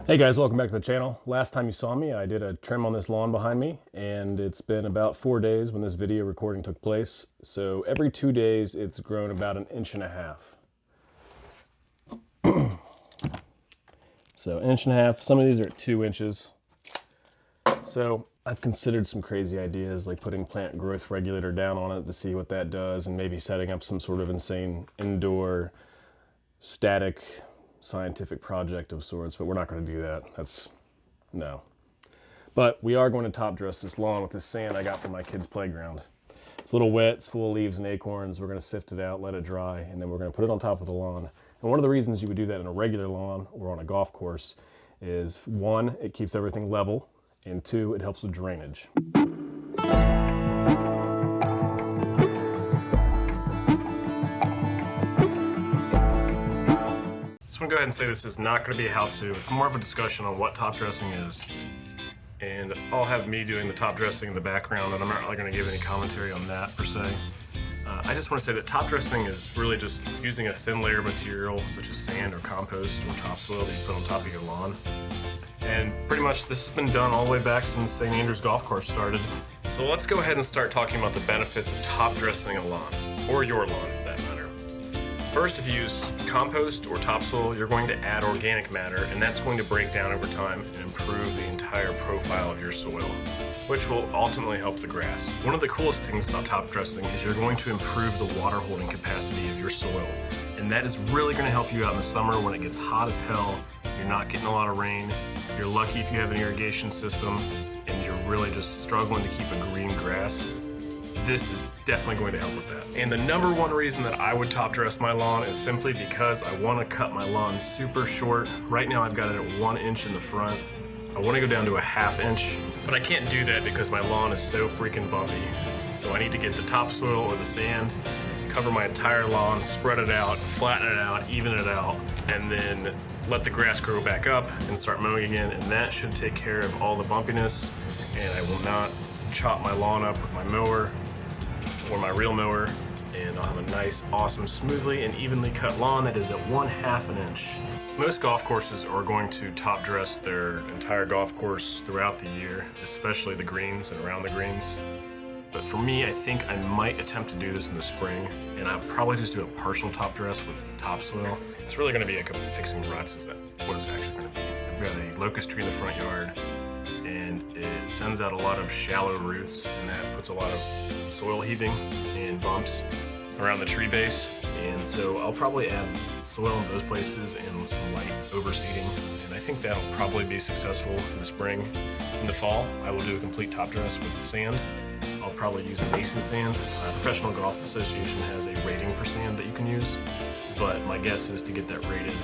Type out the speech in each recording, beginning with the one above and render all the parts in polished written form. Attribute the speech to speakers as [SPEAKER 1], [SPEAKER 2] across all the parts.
[SPEAKER 1] Hey guys, welcome back to the channel. Last time you saw me, I did a trim on this lawn behind me, and it's been about 4 days when this video recording took place. So every 2 days, it's grown about 1.5 inches. So 1.5 inches, some of these are at 2 inches. So I've considered some crazy ideas, like putting plant growth regulator down on it to see what that does, and maybe setting up some sort of insane indoor static scientific project of sorts, but we're not going to do that. No. But we are going to top dress this lawn with this sand I got from my kids' playground. It's a little wet, it's full of leaves and acorns. We're going to sift it out, let it dry, and then we're going to put it on top of the lawn. And one of the reasons you would do that in a regular lawn or on a golf course is, one, it keeps everything level, and two, it helps with drainage. I'm gonna go ahead and say this is not gonna be a how-to. It's more of a discussion on what top dressing is. And I'll have me doing the top dressing in the background, and I'm not really gonna give any commentary on that per se. I just wanna say that top dressing is really just using a thin layer of material such as sand or compost or topsoil that you put on top of your lawn. And pretty much this has been done all the way back since St. Andrews Golf Course started. So let's go ahead and start talking about the benefits of top dressing a lawn, or your lawn for that matter. First, if you use compost or topsoil, you're going to add organic matter, and that's going to break down over time and improve the entire profile of your soil, which will ultimately help the grass. One of the coolest things about top dressing is you're going to improve the water holding capacity of your soil, and that is really going to help you out in the summer when it gets hot as hell, you're not getting a lot of rain, you're lucky if you have an irrigation system, and you're really just struggling to keep a green grass. This is definitely going to help with that. And the number one reason that I would top dress my lawn is simply because I want to cut my lawn super short. Right now I've got it at 1 inch in the front. I want to go down to 1/2 inch, but I can't do that because my lawn is so freaking bumpy. So I need to get the topsoil or the sand, cover my entire lawn, spread it out, flatten it out, even it out, and then let the grass grow back up and start mowing again, and that should take care of all the bumpiness, and I will not chop my lawn up with my mower or my reel mower, and I'll have a nice, awesome, smoothly and evenly cut lawn that is at 1/2 inch. Most golf courses are going to top dress their entire golf course throughout the year, especially the greens and around the greens. But for me, I think I might attempt to do this in the spring, and I'll probably just do a partial top dress with topsoil. It's really going to be like fixing ruts is what it's actually going to be. I've got a locust tree in the front yard, and it sends out a lot of shallow roots, and that puts a lot of soil heaving and bumps around the tree base, and so I'll probably add soil in those places and some light overseeding, and I think that'll probably be successful in the spring. In the fall, I will do a complete top dress with sand. I'll probably use a mason sand. Professional Golf Association has a rating for sand that you can use, but my guess is to get that rated,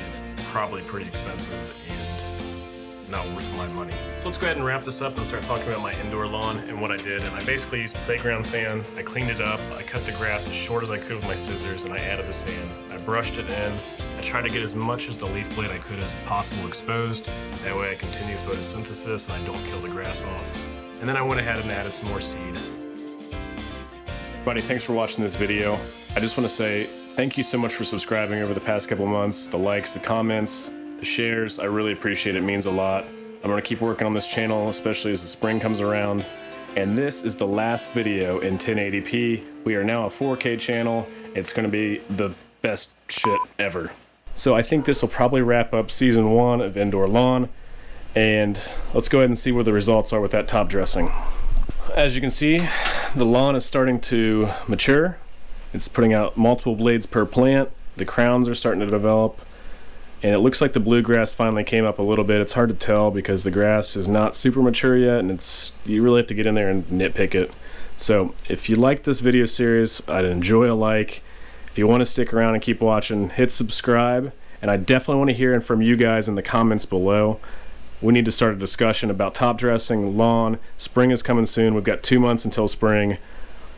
[SPEAKER 1] it's probably pretty expensive and not worth my money. So let's go ahead and wrap this up and start talking about my indoor lawn and what I did. And I basically used playground sand. I cleaned it up. I cut the grass as short as I could with my scissors, and I added the sand. I brushed it in. I tried to get as much of the leaf blade I could as possible exposed. That way I continue photosynthesis and I don't kill the grass off. And then I went ahead and added some more seed. Everybody, thanks for watching this video. I just want to say thank you so much for subscribing over the past couple months. The likes, the comments, the shares, I really appreciate it. It means a lot. I'm going to keep working on this channel, especially as the spring comes around. And this is the last video in 1080p. We are now a 4K channel. It's going to be the best shit ever. So I think this will probably wrap up season 1 of Indoor Lawn. And let's go ahead and see where the results are with that top dressing. As you can see, the lawn is starting to mature. It's putting out multiple blades per plant. The crowns are starting to develop. And it looks like the bluegrass finally came up a little bit. It's hard to tell because the grass is not super mature yet, and you really have to get in there and nitpick it. So if you like this video series, I'd enjoy a like. If you want to stick around and keep watching, hit subscribe. And I definitely want to hear from you guys in the comments below. We need to start a discussion about top dressing, lawn. Spring is coming soon. We've got 2 months until spring.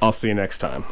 [SPEAKER 1] I'll see you next time.